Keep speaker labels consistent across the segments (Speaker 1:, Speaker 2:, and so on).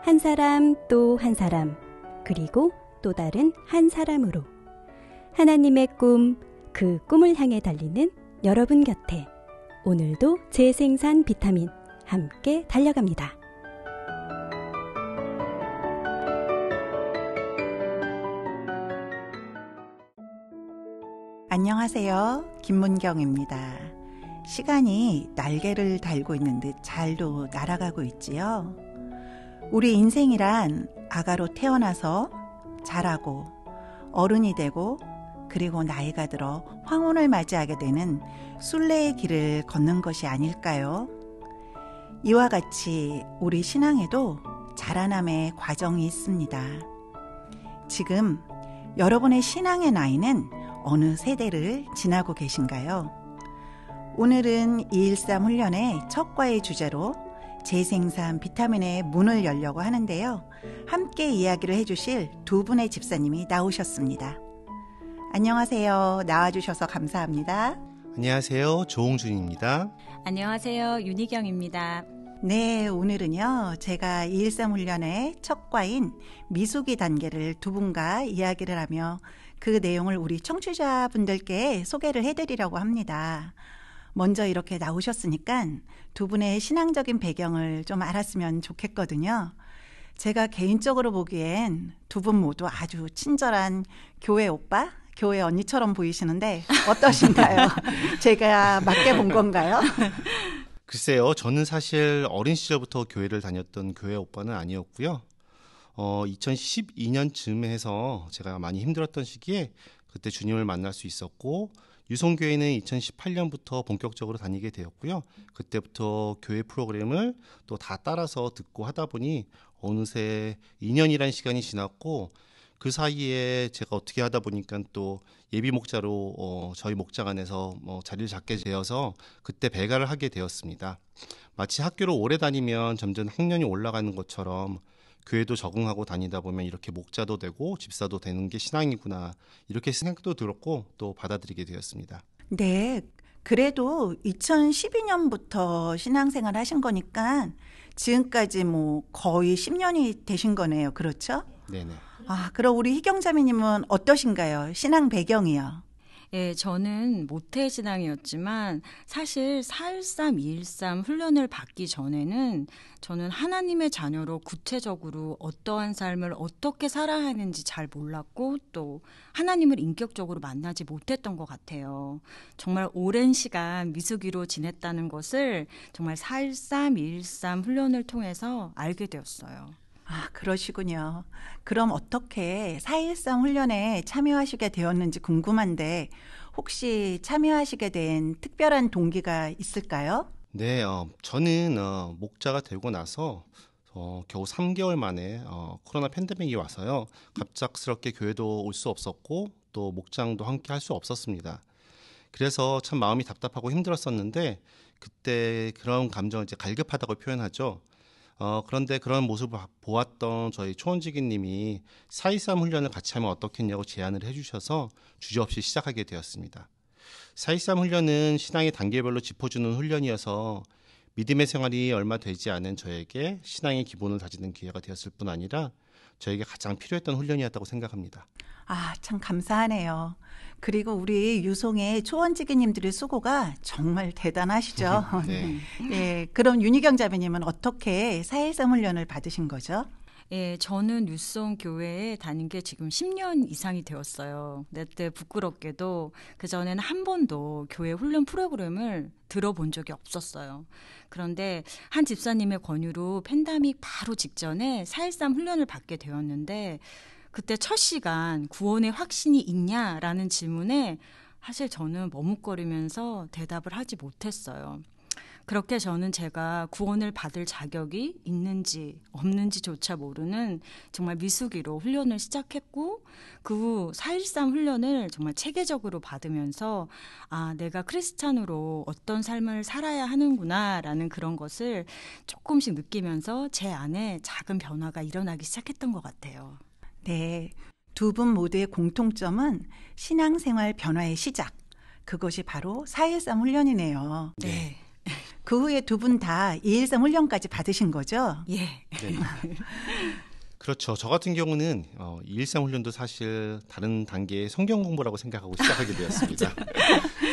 Speaker 1: 한 사람 또 한 사람, 그리고 또 다른 한 사람으로 하나님의 꿈, 그 꿈을 향해 달리는 여러분 곁에 오늘도 재생산 비타민 함께 달려갑니다.
Speaker 2: 안녕하세요. 김문경입니다. 시간이 날개를 달고 있는 듯 잘도 날아가고 있지요. 우리 인생이란 아가로 태어나서 자라고 어른이 되고 그리고 나이가 들어 황혼을 맞이하게 되는 순례의 길을 걷는 것이 아닐까요? 이와 같이 우리 신앙에도 자라남의 과정이 있습니다. 지금 여러분의 신앙의 나이는 어느 세대를 지나고 계신가요? 오늘은 213 훈련의 첫 과의 주제로 재생산 비타민의 문을 열려고 하는데요. 함께 이야기를 해주실 두 분의 집사님이 나오셨습니다. 안녕하세요. 나와주셔서 감사합니다.
Speaker 3: 안녕하세요. 조홍준입니다.
Speaker 4: 안녕하세요. 윤희경입니다.
Speaker 2: 네, 오늘은요. 제가 213 훈련의 첫 과인 미숙이 단계를 두 분과 이야기를 하며 그 내용을 우리 청취자분들께 소개를 해드리려고 합니다. 먼저 이렇게 나오셨으니까 두 분의 신앙적인 배경을 좀 알았으면 좋겠거든요. 제가 개인적으로 보기엔 두 분 모두 아주 친절한 교회 오빠, 교회 언니처럼 보이시는데 어떠신가요? 제가 맞게 본 건가요?
Speaker 3: 글쎄요. 저는 사실 어린 시절부터 교회를 다녔던 교회 오빠는 아니었고요. 2012년쯤에 해서 제가 많이 힘들었던 시기에 그때 주님을 만날 수 있었고 유성교회는 2018년부터 본격적으로 다니게 되었고요. 그때부터 교회 프로그램을 또 다 따라서 듣고 하다 보니 어느새 2년이라는 시간이 지났고 그 사이에 제가 어떻게 하다 보니까 또 예비 목자로 저희 목장 안에서 자리를 잡게 되어서 그때 배가를 하게 되었습니다. 마치 학교를 오래 다니면 점점 학년이 올라가는 것처럼 교회도 적응하고 다니다 보면 이렇게 목자도 되고 집사도 되는 게 신앙이구나 이렇게 생각도 들었고 또 받아들이게 되었습니다.
Speaker 2: 네, 그래도 2012년부터 신앙생활 하신 거니까 지금까지 거의 10년이 되신 거네요. 그렇죠?
Speaker 3: 네네.
Speaker 2: 그럼 우리 희경자매님은 어떠신가요? 신앙 배경이요.
Speaker 4: 예, 저는 모태 신앙이었지만 사실 413, 213 훈련을 받기 전에는 저는 하나님의 자녀로 구체적으로 어떠한 삶을 어떻게 살아야 하는지 잘 몰랐고 또 하나님을 인격적으로 만나지 못했던 것 같아요. 정말 오랜 시간 미숙이로 지냈다는 것을 정말 413, 213 훈련을 통해서 알게 되었어요.
Speaker 2: 그러시군요. 그럼 어떻게 413 훈련에 참여하시게 되었는지 궁금한데 혹시 참여하시게 된 특별한 동기가 있을까요?
Speaker 3: 네, 저는 목자가 되고 나서 겨우 3개월 만에 코로나 팬데믹이 와서요. 갑작스럽게 교회도 올 수 없었고 또 목장도 함께 할 수 없었습니다. 그래서 참 마음이 답답하고 힘들었었는데 그때 그런 감정을 이제 갈급하다고 표현하죠. 그런데 그런 모습을 보았던 저희 초원지기님이 423 훈련을 같이 하면 어떻겠냐고 제안을 해주셔서 주저없이 시작하게 되었습니다. 423 훈련은 신앙의 단계별로 짚어주는 훈련이어서 믿음의 생활이 얼마 되지 않은 저에게 신앙의 기본을 다지는 기회가 되었을 뿐 아니라 저에게 가장 필요했던 훈련이었다고 생각합니다.
Speaker 2: 참 감사하네요. 그리고 우리 유송의 초원지기님들의 수고가 정말 대단하시죠.
Speaker 3: 네.
Speaker 2: 네, 그럼 윤희경 자매님은 어떻게 413 훈련을 받으신 거죠?
Speaker 4: 예, 저는 뉴송 교회에 다닌 게 지금 10년 이상이 되었어요. 그때 부끄럽게도 그전에는 한 번도 교회 훈련 프로그램을 들어본 적이 없었어요. 그런데 한 집사님의 권유로 팬데믹 바로 직전에 413 훈련을 받게 되었는데 그때 첫 시간 구원의 확신이 있냐라는 질문에 사실 저는 머뭇거리면서 대답을 하지 못했어요. 그렇게 저는 제가 구원을 받을 자격이 있는지 없는지조차 모르는 정말 미숙이로 훈련을 시작했고 그 후 413 훈련을 정말 체계적으로 받으면서 내가 크리스찬으로 어떤 삶을 살아야 하는구나라는 그런 것을 조금씩 느끼면서 제 안에 작은 변화가 일어나기 시작했던 것 같아요.
Speaker 2: 네, 두 분 모두의 공통점은 신앙생활 변화의 시작. 그것이 바로 413 훈련이네요.
Speaker 4: 네.
Speaker 2: 그 후에 두 분 다 213 훈련까지 받으신 거죠?
Speaker 4: 예.
Speaker 3: 네. 그렇죠. 저 같은 경우는 213 훈련도 사실 다른 단계의 성경 공부라고 생각하고 시작하게 되었습니다.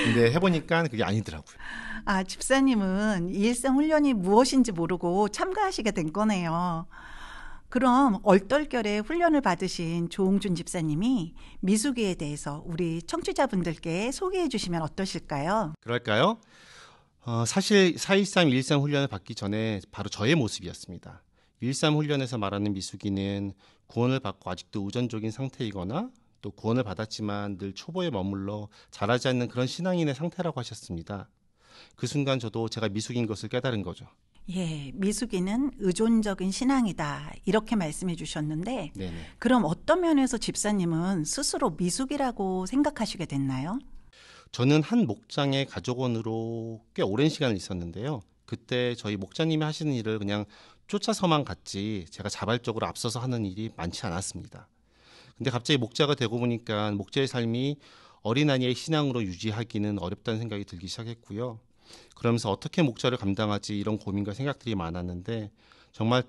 Speaker 3: 근데 해보니까 그게 아니더라고요.
Speaker 2: 아, 집사님은 213 훈련이 무엇인지 모르고 참가하시게 된 거네요. 그럼 얼떨결에 훈련을 받으신 조홍준 집사님이 미숙이에 대해서 우리 청취자분들께 소개해 주시면 어떠실까요?
Speaker 3: 그럴까요? 사실 4.13, 1.13 훈련을 받기 전에 바로 저의 모습이었습니다. 1.13 훈련에서 말하는 미숙이는 구원을 받고 아직도 의존적인 상태이거나 또 구원을 받았지만 늘 초보에 머물러 자라지 않는 그런 신앙인의 상태라고 하셨습니다. 그 순간 저도 제가 미숙인 것을 깨달은 거죠.
Speaker 2: 예, 미숙이는 의존적인 신앙이다 이렇게 말씀해 주셨는데
Speaker 3: 네네.
Speaker 2: 그럼 어떤 면에서 집사님은 스스로 미숙이라고 생각하시게 됐나요?
Speaker 3: 저는 한 목장의 가족원으로 꽤 오랜 시간을 있었는데요. 그때 저희 목자님이 하시는 일을 그냥 쫓아서만 갔지 제가 자발적으로 앞서서 하는 일이 많지 않았습니다. 근데 갑자기 목자가 되고 보니까 목자의 삶이 어린아이의 신앙으로 유지하기는 어렵다는 생각이 들기 시작했고요. 그러면서 어떻게 목자를 감당하지 이런 고민과 생각들이 많았는데 정말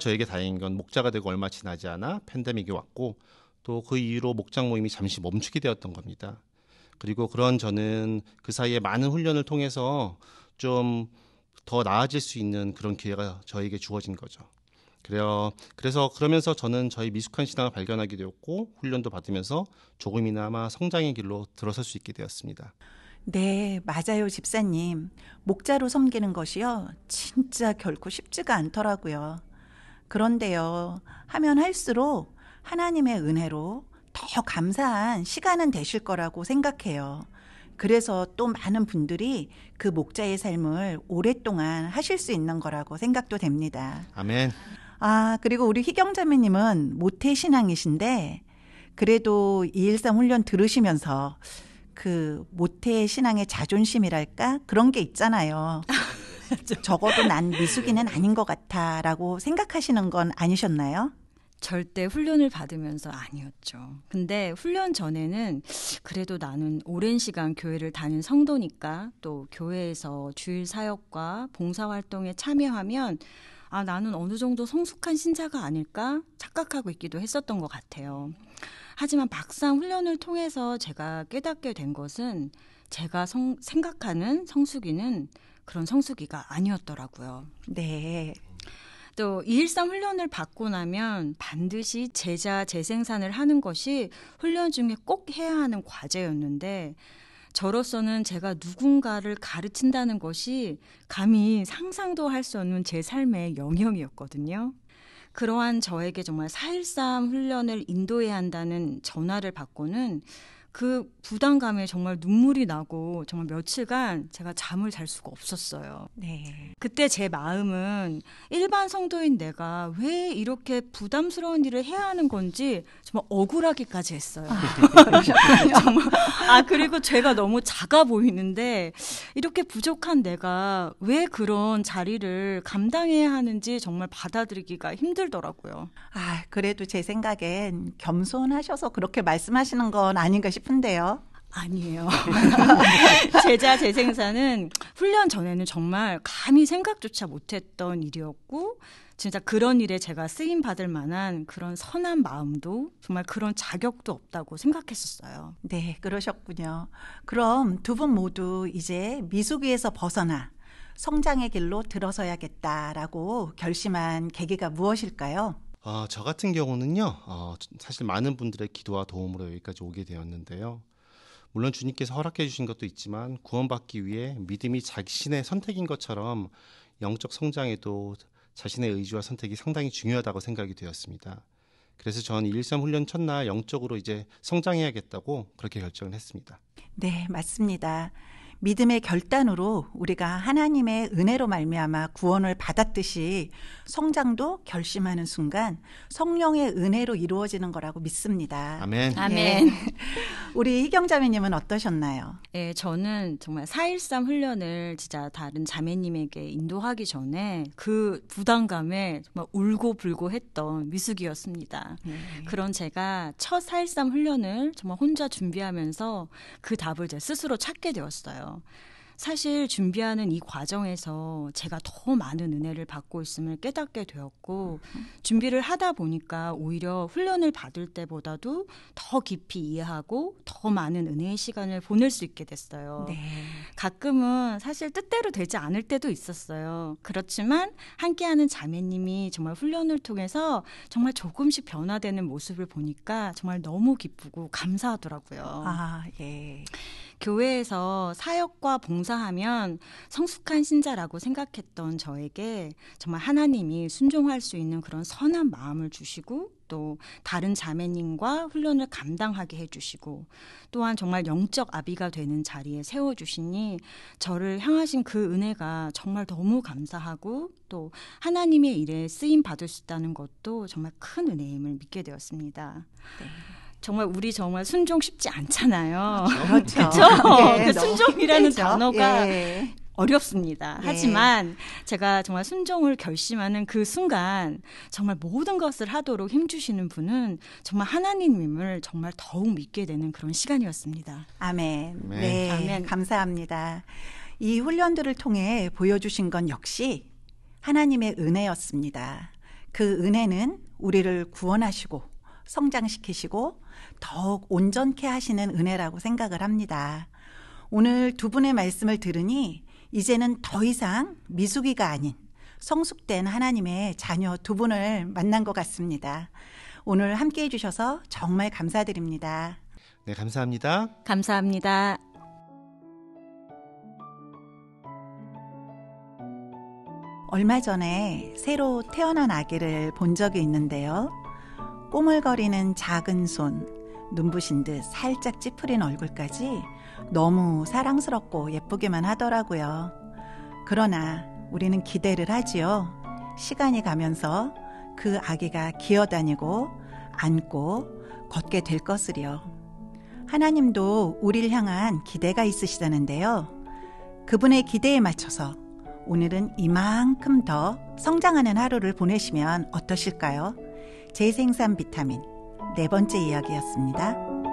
Speaker 3: 저에게 다행인 건 목자가 되고 얼마 지나지 않아 팬데믹이 왔고 또 그 이후로 목장 모임이 잠시 멈추게 되었던 겁니다. 그리고 그런 저는 그 사이에 많은 훈련을 통해서 좀 더 나아질 수 있는 그런 기회가 저에게 주어진 거죠. 그래서 그러면서 저는 저희 미숙한 신앙을 발견하게 되었고 훈련도 받으면서 조금이나마 성장의 길로 들어설 수 있게 되었습니다.
Speaker 2: 네, 맞아요, 집사님. 목자로 섬기는 것이요, 진짜 결코 쉽지가 않더라고요. 그런데요, 하면 할수록 하나님의 은혜로 더 감사한 시간은 되실 거라고 생각해요. 그래서 또 많은 분들이 그 목자의 삶을 오랫동안 하실 수 있는 거라고 생각도 됩니다.
Speaker 3: 아멘.
Speaker 2: 아, 그리고 우리 희경자매님은 모태신앙이신데 그래도 213 훈련 들으시면서 그 모태 신앙의 자존심이랄까 그런 게 있잖아요. 적어도 난 미숙이는 아닌 것 같아라고 생각하시는 건 아니셨나요?
Speaker 4: 절대 훈련을 받으면서 아니었죠. 근데 훈련 전에는 그래도 나는 오랜 시간 교회를 다닌 성도니까 또 교회에서 주일 사역과 봉사활동에 참여하면 나는 어느 정도 성숙한 신자가 아닐까 착각하고 있기도 했었던 것 같아요. 하지만 막상 훈련을 통해서 제가 깨닫게 된 것은 제가 생각하는 성숙이는 그런 성숙이가 아니었더라고요.
Speaker 2: 네.
Speaker 4: 또 213 훈련을 받고 나면 반드시 제자 재생산을 하는 것이 훈련 중에 꼭 해야 하는 과제였는데 저로서는 제가 누군가를 가르친다는 것이 감히 상상도 할 수 없는 제 삶의 영역이었거든요. 그러한 저에게 정말 4.13 훈련을 인도해야 한다는 전화를 받고는 그 부담감에 정말 눈물이 나고 정말 며칠간 제가 잠을 잘 수가 없었어요.
Speaker 2: 네.
Speaker 4: 그때 제 마음은 일반 성도인 내가 왜 이렇게 부담스러운 일을 해야 하는 건지 정말 억울하기까지 했어요. 정말 그리고 제가 너무 작아 보이는데 이렇게 부족한 내가 왜 그런 자리를 감당해야 하는지 정말 받아들이기가 힘들더라고요.
Speaker 2: 그래도 제 생각엔 겸손하셔서 그렇게 말씀하시는 건 아닌가 싶은데요.
Speaker 4: 아니에요. 제자 재생산은 훈련 전에는 정말 감히 생각조차 못했던 일이었고 진짜 그런 일에 제가 쓰임 받을 만한 그런 선한 마음도 정말 그런 자격도 없다고 생각했었어요.
Speaker 2: 네, 그러셨군요. 그럼 두 분 모두 이제 미숙이에서 벗어나 성장의 길로 들어서야겠다라고 결심한 계기가 무엇일까요?
Speaker 3: 저 같은 경우는요. 사실 많은 분들의 기도와 도움으로 여기까지 오게 되었는데요. 물론 주님께서 허락해 주신 것도 있지만 구원받기 위해 믿음이 자신의 선택인 것처럼 영적 성장에도 자신의 의지와 선택이 상당히 중요하다고 생각이 되었습니다. 그래서 전 213 훈련 첫날 영적으로 이제 성장해야겠다고 그렇게 결정을 했습니다.
Speaker 2: 네, 맞습니다. 믿음의 결단으로 우리가 하나님의 은혜로 말미암아 구원을 받았듯이 성장도 결심하는 순간 성령의 은혜로 이루어지는 거라고 믿습니다.
Speaker 3: 아멘.
Speaker 4: 아멘.
Speaker 2: 우리 희경자매님은 어떠셨나요?
Speaker 4: 네, 저는 정말 4.13 훈련을 진짜 다른 자매님에게 인도하기 전에 그 부담감에 정말 울고불고 했던 미숙이었습니다. 그런 제가 첫 4.13 훈련을 정말 혼자 준비하면서 그 답을 제 스스로 찾게 되었어요. 사실 준비하는 이 과정에서 제가 더 많은 은혜를 받고 있음을 깨닫게 되었고 준비를 하다 보니까 오히려 훈련을 받을 때보다도 더 깊이 이해하고 더 많은 은혜의 시간을 보낼 수 있게 됐어요.
Speaker 2: 네.
Speaker 4: 가끔은 사실 뜻대로 되지 않을 때도 있었어요. 그렇지만 함께하는 자매님이 정말 훈련을 통해서 정말 조금씩 변화되는 모습을 보니까 정말 너무 기쁘고 감사하더라고요.
Speaker 2: 아, 예.
Speaker 4: 교회에서 사역과 봉사하면 성숙한 신자라고 생각했던 저에게 정말 하나님이 순종할 수 있는 그런 선한 마음을 주시고 또 다른 자매님과 훈련을 감당하게 해주시고 또한 정말 영적 아비가 되는 자리에 세워주시니 저를 향하신 그 은혜가 정말 너무 감사하고 또 하나님의 일에 쓰임 받을 수 있다는 것도 정말 큰 은혜임을 믿게 되었습니다.
Speaker 2: 네.
Speaker 4: 정말 우리 정말 순종 쉽지 않잖아요.
Speaker 2: 그렇죠.
Speaker 4: 그렇죠?
Speaker 2: 예,
Speaker 4: 그 순종이라는
Speaker 2: 힘들죠.
Speaker 4: 단어가
Speaker 2: 예.
Speaker 4: 어렵습니다.
Speaker 2: 예.
Speaker 4: 하지만 제가 정말 순종을 결심하는 그 순간 정말 모든 것을 하도록 힘주시는 분은 정말 하나님임을 정말 더욱 믿게 되는 그런 시간이었습니다.
Speaker 2: 아멘.
Speaker 3: 네.
Speaker 2: 네,
Speaker 4: 아멘.
Speaker 2: 감사합니다. 이 훈련들을 통해 보여주신 건 역시 하나님의 은혜였습니다. 그 은혜는 우리를 구원하시고 성장시키시고 더욱 온전케 하시는 은혜라고 생각을 합니다. 오늘 두 분의 말씀을 들으니 이제는 더 이상 미숙이가 아닌 성숙된 하나님의 자녀 두 분을 만난 것 같습니다. 오늘 함께해 주셔서 정말 감사드립니다.
Speaker 3: 네, 감사합니다.
Speaker 4: 감사합니다.
Speaker 2: 얼마 전에 새로 태어난 아기를 본 적이 있는데요. 꼬물거리는 작은 손, 눈부신 듯 살짝 찌푸린 얼굴까지 너무 사랑스럽고 예쁘기만 하더라고요. 그러나 우리는 기대를 하지요. 시간이 가면서 그 아기가 기어다니고 앉고 걷게 될 것을요. 하나님도 우리를 향한 기대가 있으시다는데요. 그분의 기대에 맞춰서 오늘은 이만큼 더 성장하는 하루를 보내시면 어떠실까요? 재생산 비타민 네 번째 이야기였습니다.